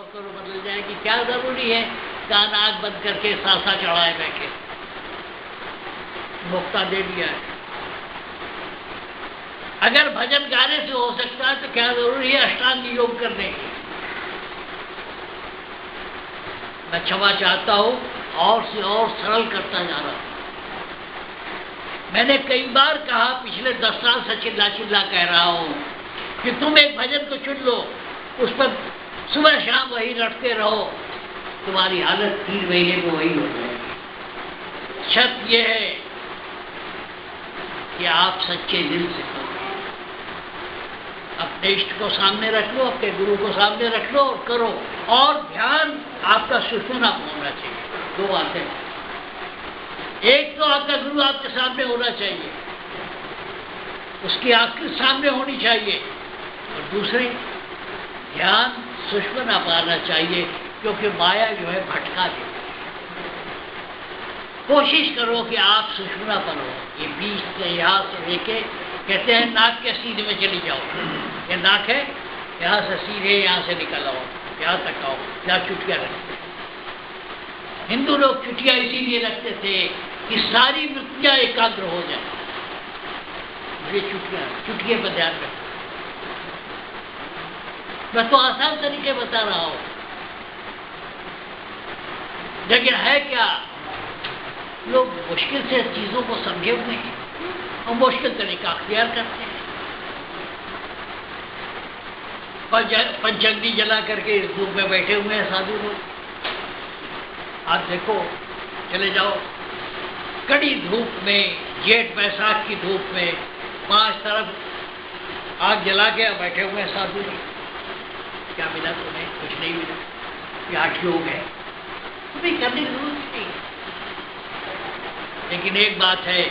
करो बदल जाएगी। क्या जरूरी है कान आँख बंद करके सासा चढ़ाए बैठे, मौका दे दिया है। अगर भजन गाने से हो सकता है तो क्या जरूरी है अष्टांग योग करने की। मैं क्षमा चाहता हूं और से और सरल करता जा रहा हूं। मैंने कई बार कहा, पिछले 10 साल से चिल्ला चिल्ला कह रहा हूं कि तुम एक भजन को चुन लो, उस पर सुबह शाम वही रटते रहो, तुम्हारी हालत 3 महीने में वही हो जाएगी। शर्त यह है कि आप सच्चे दिल से करो, अपने इष्ट को सामने रख लो, अपने गुरु को सामने रख लो और करो। और ध्यान आपका सुषुम्ना में होना चाहिए। 2 बातें, एक तो आपका गुरु आपके सामने होना चाहिए, उसकी आकृति सामने होनी चाहिए, और दूसरे ध्यान सुषुम्ना पर आना चाहिए, क्योंकि माया जो है भटका देती है। कोशिश करो कि आप सुषुम्ना पर हो। ये बीच से यहाँ से लेके कहते हैं नाक के सीधे में चली जाओ, ये नाक है, यहाँ से सीधे यहाँ से निकल आओ, यहाँ तक आओ, यहाँ चुटिया रखते हैं। हिंदू लोग चुटिया इसीलिए रखते थे कि सारी वृत्तियां एकाग्र हो जाए। ये चुटिया पर ध्यान रखो। मैं तो आसान तरीके बता रहा हूं, लेकिन है क्या, लोग मुश्किल से चीजों को समझे हुए हैं और मुश्किल तरीका अख्तियार करते हैं। पंचअग्नि जला करके इस धूप में बैठे हुए हैं साधु लोग। आप देखो, चले जाओ कड़ी धूप में, जेठ बैसाख की धूप में 5 तरफ आग जला के बैठे हुए हैं साधु जी। क्या मिला तुम्हें? कुछ नहीं मिला। ये 8 योग है, तुम्हें करने की जरूरत नहीं। लेकिन एक बात है,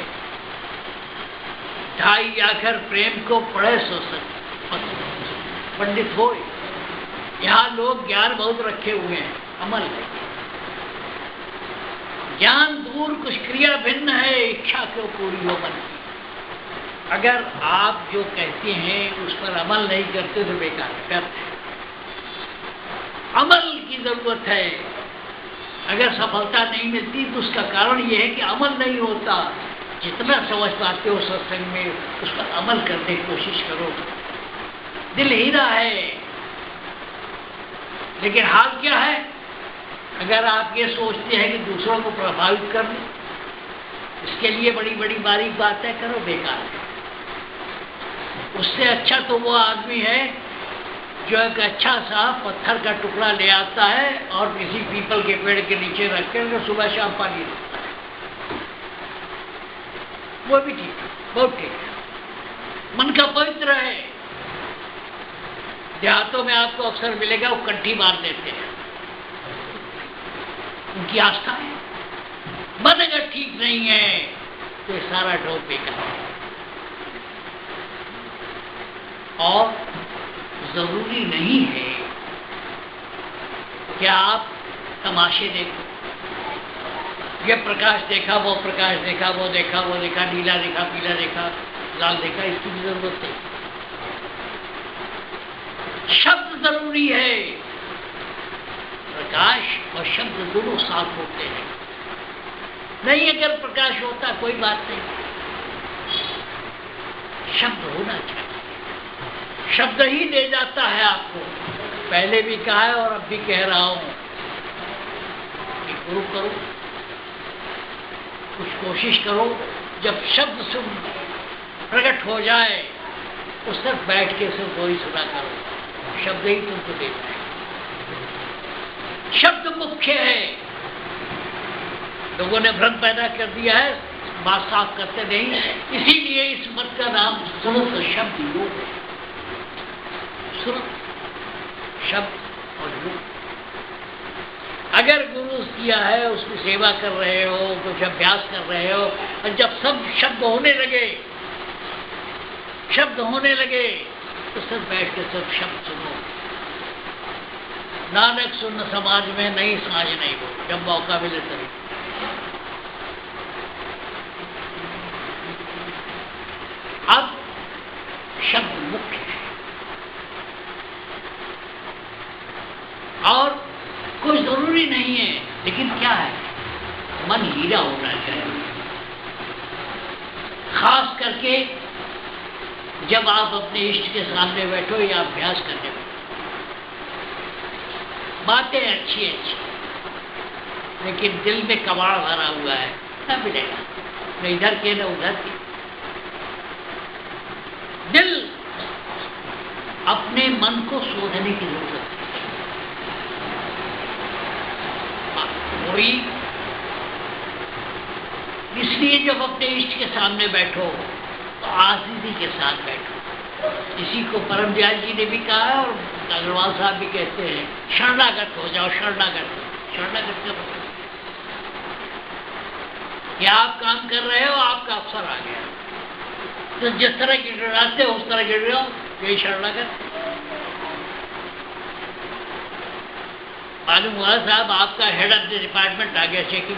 ढाई आखर प्रेम को पढ़े सो पंडित हो। यहाँ लोग ज्ञान बहुत रखे हुए हैं, अमल है। ज्ञान दूर, कुछ क्रिया भिन्न है, इच्छा क्यों पूरी हो मन की। अगर आप जो कहते हैं उस पर अमल नहीं करते तो बेकार करते। अमल की जरूरत है। अगर सफलता नहीं मिलती तो उसका कारण यह है कि अमल नहीं होता। जितना समझ पाते हो सत्संग में, उस पर अमल करने की कोशिश करो। दिल हीरा है, लेकिन हाल क्या है, अगर आप ये सोचते हैं कि दूसरों को प्रभावित कर लें, इसके लिए बड़ी बड़ी बारीक बातें करो, बेकार है। उससे अच्छा तो वो आदमी है जो एक अच्छा सा पत्थर का टुकड़ा ले आता है और किसी पीपल के पेड़ के नीचे रख कर सुबह शाम पानी देता है। वो भी ठीक है, बहुत ठीक है। मन का पवित्र है। देहातों में आपको अक्सर मिलेगा, वो कंठी मार देते हैं, उनकी आस्था है। मन अगर ठीक नहीं है तो ये सारा ढोल बेकार है। और जरूरी नहीं है कि आप तमाशे देखो। ये प्रकाश देखा, वो प्रकाश देखा, वो देखा, वो देखा, नीला देखा, पीला देखा, लाल देखा, इसकी भी जरूरत नहीं। शब्द जरूरी है। प्रकाश और शब्द दोनों साथ होते हैं। नहीं, अगर प्रकाश होता कोई बात नहीं, शब्द होना चाहिए। शब्द ही ले जाता है आपको। पहले भी कहा है और अब भी कह रहा हूं कि गुरु करो, कुछ कोशिश करो। जब शब्द सुन प्रकट हो जाए, उस तक बैठ के सिर्फ वही सुना करो। शब्द ही तुमको देता है। शब्द मुख्य है। लोगों ने भ्रम पैदा कर दिया है, बात साफ करते नहीं। इसीलिए इस मत का नाम सुनो तो शब्द योग है। सुनो शब्द और योग। अगर गुरु किया है, उसकी सेवा कर रहे हो, कुछ अभ्यास कर रहे हो, और जब सब शब्द होने लगे, तो सब बैठ के सब शब्द सुनो। नानक सुन समाज में नहीं, साझ नहीं हो, जब मौका मिले तभी। अब शब्द मुख्य है। और कोई जरूरी नहीं है, लेकिन क्या है, मन हीरा होना चाहिए। खास करके जब आप अपने इष्ट के सामने बैठो या अभ्यास करने बैठो, बातें अच्छी अच्छी, लेकिन दिल में कबाड़ भरा हुआ है, न मिलेगा, न इधर के न उधर के। दिल अपने मन को शोधने की जरूरत है। वही इसलिए जब अपने इष्ट के सामने बैठो तो आजीजी के साथ बैठो। इसी को परम दयाल जी ने भी कहा है और अग्रवाल साहब भी कहते हैं, शरणागत हो जाओ, शरणागत। शरणागत का मतलब कि आप काम कर रहे हो, आपका अवसर आ गया, तो जिस तरह गिड़गिड़ाते हो उस तरह गिड़गिड़ाओ, यही शरणागत। मालूम हुआ साहब आपका हेड ऑफ द डिपार्टमेंट आ गया चेकिंग,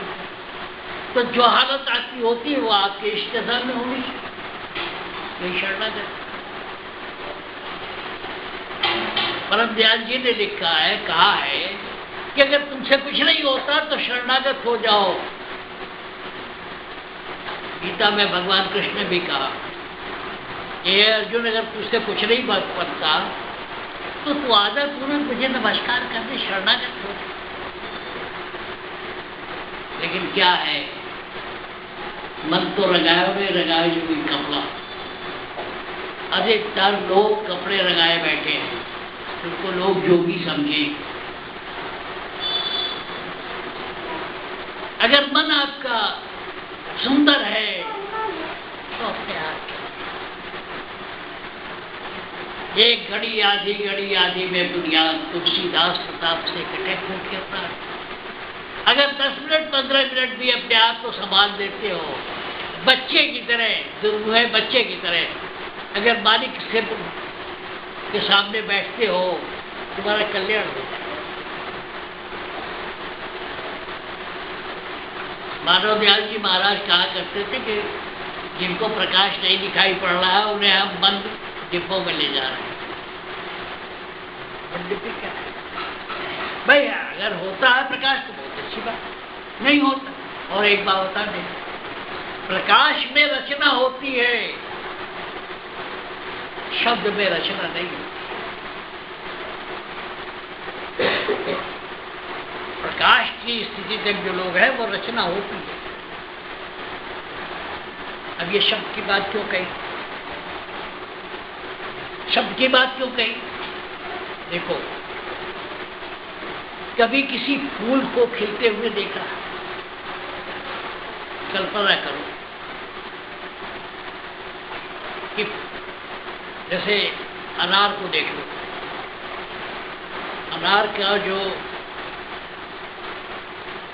तो जो हालत आपकी होती है वो आपके इष्ट के सामने होनी चाहिए, यही शरणागत। परम दयाल जी ने लिखा है, कहा है कि अगर तुमसे कुछ नहीं होता तो शरणागत हो जाओ। गीता में भगवान कृष्ण ने भी कहा, ये अर्जुन अगर तुझसे कुछ नहीं बनता तो तू आदर पूर्वक मुझे नमस्कार करने शरणागत हो। लेकिन क्या है, मन तो रंगाए हुए रंगाए जो भी कपड़ा, अधिकतर लोग कपड़े रंगाए बैठे हैं, उनको लोग जोगी समझे। अगर मन आपका सुंदर है तो अपने आप एक घड़ी आधी में दुनिया तुलसीदास प्रताप से कटे फूट के अपना। अगर 10 मिनट 15 मिनट भी अपने आप को संभाल देते हो, बच्चे की तरह, दुर्मुहे बच्चे की तरह अगर मालिक से के सामने बैठते हो, तुम्हारा कल्याण हो जाए। माधव दयाल जी महाराज कहा करते थे कि जिनको प्रकाश नहीं दिखाई पड़ रहा है उन्हें हम बंद डिब्बों में ले जा रहे हैं। क्या है भाई, अगर होता है प्रकाश तो बहुत अच्छी बात, नहीं होता। और एक बात बता दें, प्रकाश में रचना होती है, शब्द में रचना नहीं होती। प्रकाश की स्थिति तक जो लोग हैं वो रचना होती है। अब ये शब्द की बात क्यों कही, शब्द की बात क्यों कही? देखो, कभी किसी फूल को खिलते हुए देखा, कल्पना करो कि जैसे अनार को देख लो, अनार का जो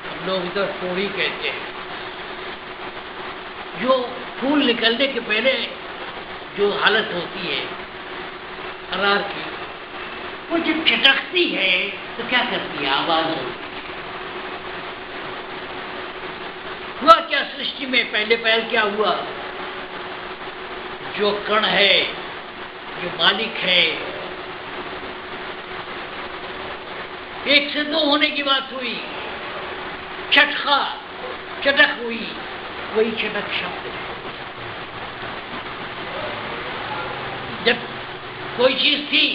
हम लोग इधर टोड़ी कहते हैं, जो फूल निकलने के पहले जो हालत होती है अनार की, वो जब चटकती है तो क्या करती है, आवाज होती है। हुआ क्या सृष्टि में पहले पहल क्या हुआ, जो कण है, जो मालिक है, एक से दो होने की बात हुई, चटका चटक हुई, वही चटक शब्द है। जब कोई चीज थी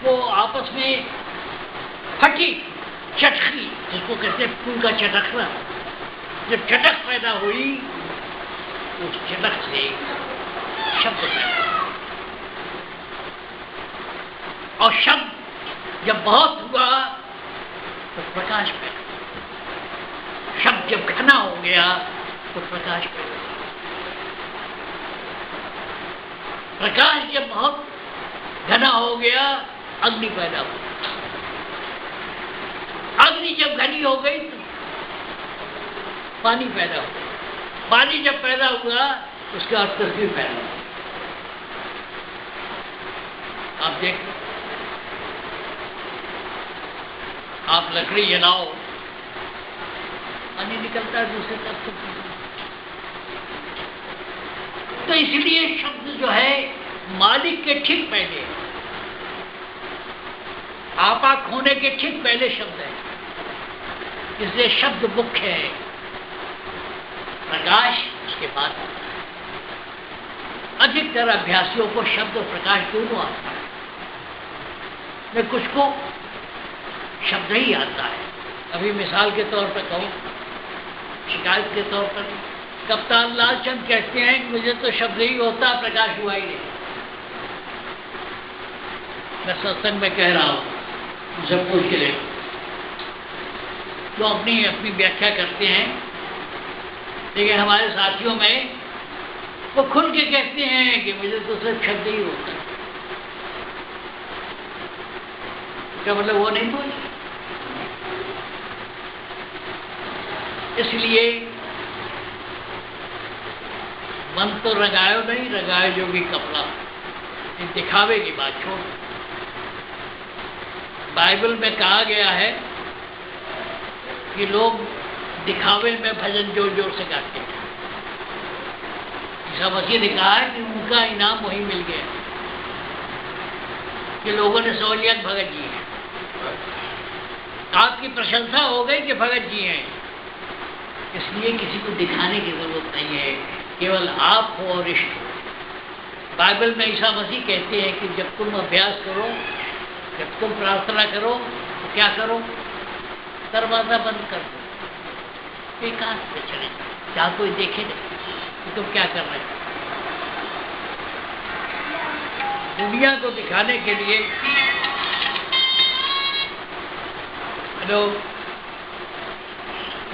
वो आपस में फटी, चटकी, जिसको कहते हैं फूल का चटकना, जब चटक पैदा हुई उस चटक से शब्द पैदा, और शब्द जब बहुत हुआ तो प्रकाश पैदा, शब्द जब घना हो गया तो प्रकाश पैदा, प्रकाश जब बहुत घना हो गया अग्नि पैदा हो, अग्नि जब घनी हो गई तो पानी पैदा हो, पानी जब पैदा हुआ उसके बाद पृथ्वी पैदा हो। आप देख लो, आप लकड़ी जलाओ, पानी निकलता है दूसरे तरफ से। तो इसलिए शब्द जो है मालिक के ठीक पहले, आपा खोने के ठीक पहले शब्द है, इसलिए शब्द मुख्य है, प्रकाश उसके बाद आता है। अधिकतर अभ्यासियों को शब्द और प्रकाश दोनों आता है, मैं कुछ को शब्द ही आता है। अभी मिसाल के तौर पर कहूँ, शिकायत के तौर पर कप्तान लालचंद कहते हैं कि मुझे तो शब्द ही होता, प्रकाश हुआ ही नहीं। मैं सत्संग में कह रहा हूँ, मुझे पूछ के देखो, तो अपनी अपनी व्याख्या करते हैं, लेकिन हमारे साथियों में वो खुल के कहते हैं कि मुझे तो सिर्फ शब्द ही होता है। क्या मतलब वो नहीं बोले? इसलिए मन तो रंगायो नहीं, रंगायो जो भी कपड़ा, इन दिखावे की बात छोड़। बाइबल में कहा गया है कि लोग दिखावे में भजन जोर जोर से गाते हैं। ईसा मसीह ने कहा है कि उनका इनाम वही मिल गया कि लोगों ने सहूलियत भगत जी है। आपकी प्रशंसा हो गई कि भगत जी हैं, इसलिए किसी को दिखाने की जरूरत नहीं है, केवल आप हो और इष्ट हो। बाइबल में ईसा मसीह कहते हैं कि जब तुम अभ्यास करो, जब तुम प्रार्थना करो तो क्या करो? दरवाजा बंद कर दो, बेकार से चले जाओ, जहाँ कोई देखे नहीं कि तुम क्या कर रहे हो। दुनिया को दिखाने के लिए लोग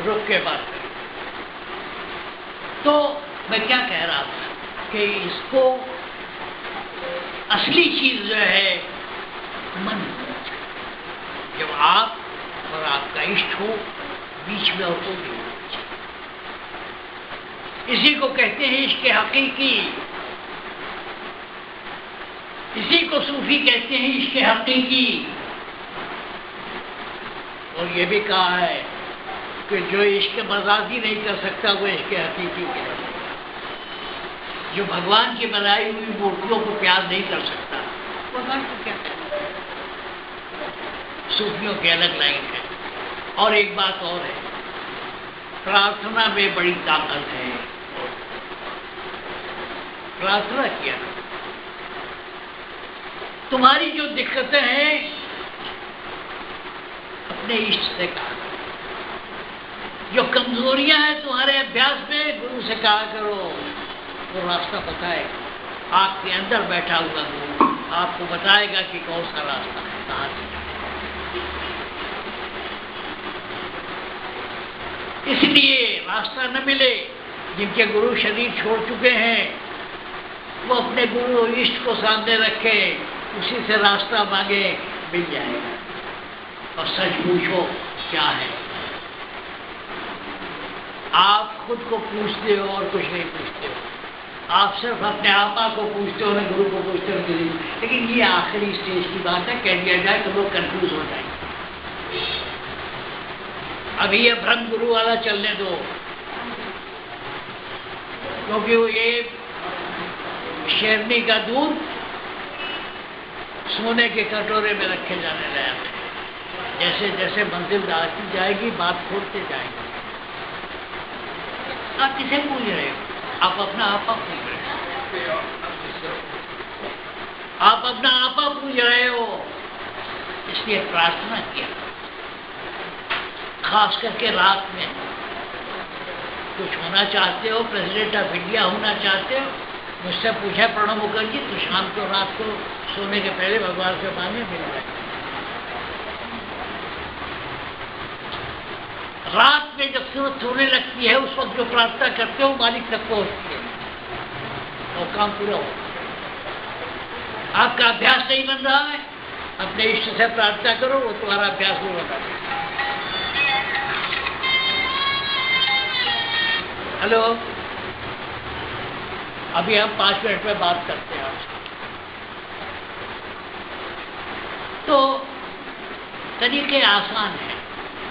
रुक के बात करें। तो मैं क्या कह रहा था कि इसको असली चीज जो है मन, जब आप और आपका इष्ट हो, बीच में और कोई नहीं होना चाहिए। इसी को कहते हैं इश्क हकीकी, इसी को सूफी कहते हैं इश्क हकीकी। और ये भी कहा है कि जो इश्क मजाजी नहीं कर सकता वो इश्क हकीकी है। जो भगवान की बनाई हुई मूर्तियों को प्यार नहीं कर सकता, भगवान को क्या करता? सूफियों की अलग लाइन है। और एक बात और है, प्रार्थना में बड़ी ताकत है। प्रार्थना किया, तुम्हारी जो दिक्कतें हैं अपने इष्ट से कहा, जो कमजोरियां हैं तुम्हारे अभ्यास में गुरु से कहा करो, वो रास्ता बताएगा। आपके अंदर बैठा हुआ गुरु आपको बताएगा कि कौन सा रास्ता है, कहाँ से। इसलिए रास्ता न मिले, जिनके गुरु शरीर छोड़ चुके हैं वो अपने गुरु इष्ट को सामने रखे, उसी से रास्ता मांगे, मिल जाएगा। और सच पूछो क्या है, आप खुद को पूछते हो और कुछ नहीं पूछते हो। आप सिर्फ अपने आपा को पूछते हो, ना गुरु को पूछते हो। लेकिन ये आखिरी स्टेज की बात है, कह दिया जाए तो लोग कंफ्यूज हो जाएंगे। अभी ये ब्रह्म गुरु वाला चलने दो, क्योंकि वो ये शेरनी का दूध सोने के कटोरे में रखे जाने लगा। जैसे जैसे मंजिल आती जाएगी बात खोलते जाएंगे। आप किसे पूछ रहे हो? आप अपना आपा पूछ रहे हो, आप अपना आपा पूछ रहे हो। इसलिए प्रार्थना किया, खास करके रात में कुछ होना चाहते हो, प्रेसिडेंट ऑफ इंडिया होना चाहते हो, मुझसे पूछा प्रणब मुखर्जी, तो शाम को रात को सोने के पहले भगवान से मांगे, मिल जाए। रात में जब सूरज सोने लगती है उस वक्त जो प्रार्थना करते हो मालिक तक पहुंचती है और काम पूरा हो। आपका अभ्यास नहीं बन रहा है, अपने इष्ट से प्रार्थना करो, वो तुम्हारा अभ्यास नहीं बन रहा। हेलो, अभी हम 5 मिनट में बात करते हैं आपसे। तो तरीके आसान है,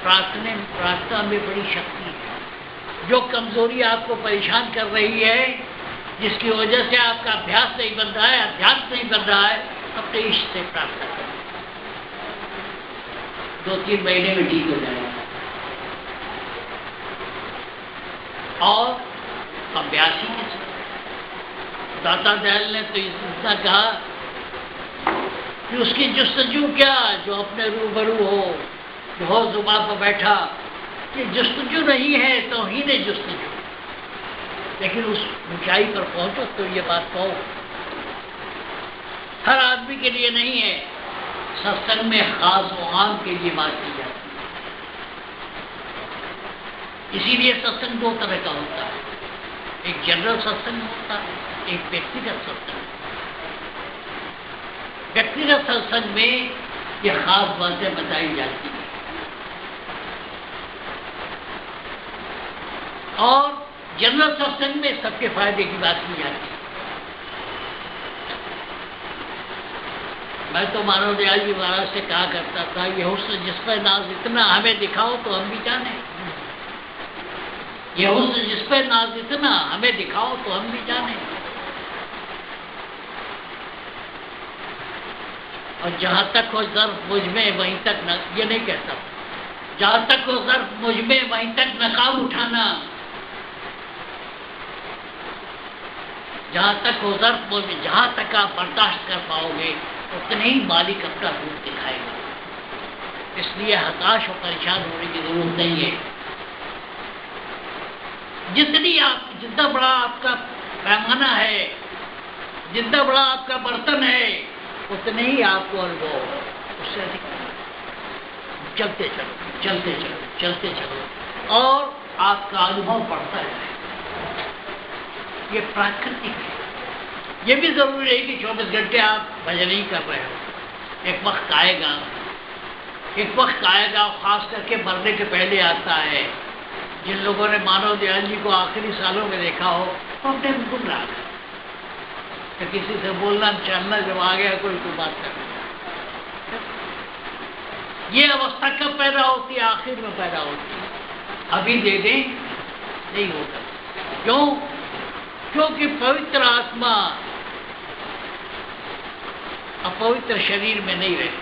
प्रार्थना में बड़ी शक्ति है। जो कमजोरी आपको परेशान कर रही है, जिसकी वजह से आपका अभ्यास नहीं बन रहा है, अध्यात्म नहीं बन रहा है, अपने इष्ट से प्रार्थना करें। 2-3 महीने में ठीक हो जाएगा। और अभ्यासी के साथ दाता दयाल ने तो इतना कहा कि उसकी जुस्तजू क्या, जो अपने रूबरू हो, जो हो जुबान पर बैठा, कि जुस्तजू नहीं है तो ही ने जुस्तजू, लेकिन उस ऊंचाई पर पहुंचो तो ये बात कहो। हर आदमी के लिए नहीं है, सत्संग में खास व आम के लिए बात की जाती है। इसीलिए सत्संग 2 तरह का होता है, एक जनरल सत्संग होता है, एक व्यक्तिगत सत्संग। व्यक्तिगत सत्संग में ये खास बातें बताई जाती हैं और जनरल सत्संग में सबके फायदे की बात की जाती है। मैं तो मानव दयाल जी महाराज से कहा करता था, ये हुस्न जिस पर नाज इतना हमें दिखाओ तो हम भी जाने, ये हुस्न जिस पर नाज इतना हमें दिखाओ तो हम भी जाने। और जहां तक हो ज़र्फ मुझ में वहीं तक न, ये नहीं कहता, जहां तक हो ज़र्फ मुझ में वहीं तक नकाब उठाना, जहां तक हो ज़र्फ मुझ में, जहां तक आप बर्दाश्त कर पाओगे उतने ही मालिक अपना रूप दिखाएगा। इसलिए हताश और परेशान होने की जरूरत नहीं है। जितना बड़ा आपका पैमाना है, जितना बड़ा आपका बर्तन है, उतने ही आपको अनुभव होगा, उससे अधिक चलते चलो, चलते चलो, चलते चलो और आपका अनुभव बढ़ता है। ये प्राकृतिक है। ये भी जरूरी है कि 24 घंटे आप भजन ही कर रहे हो। एक वक्त आएगा, खास करके मरने के पहले आता है। जिन लोगों ने मानव दयाल जी को आखिरी सालों में देखा हो तो अपने गुम रहा था, तो किसी से बोलना चलना जब आ गया कोई तो बात कर, ये अवस्था कब पैदा होती है? आखिर में पैदा होती है। अभी दे दें नहीं होता। क्यों? क्योंकि पवित्र आत्मा अपवित्र शरीर में नहीं रहती।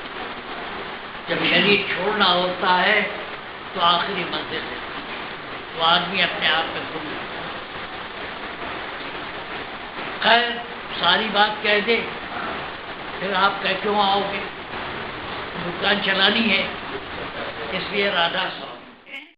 जब शरीर छोड़ना होता है तो आखिरी मंजिल है, तो आदमी अपने आप में भूल जाता है। खैर, सारी बात कह दे, फिर आप क्यों आओगे? दुकान चलानी है, इसलिए राधा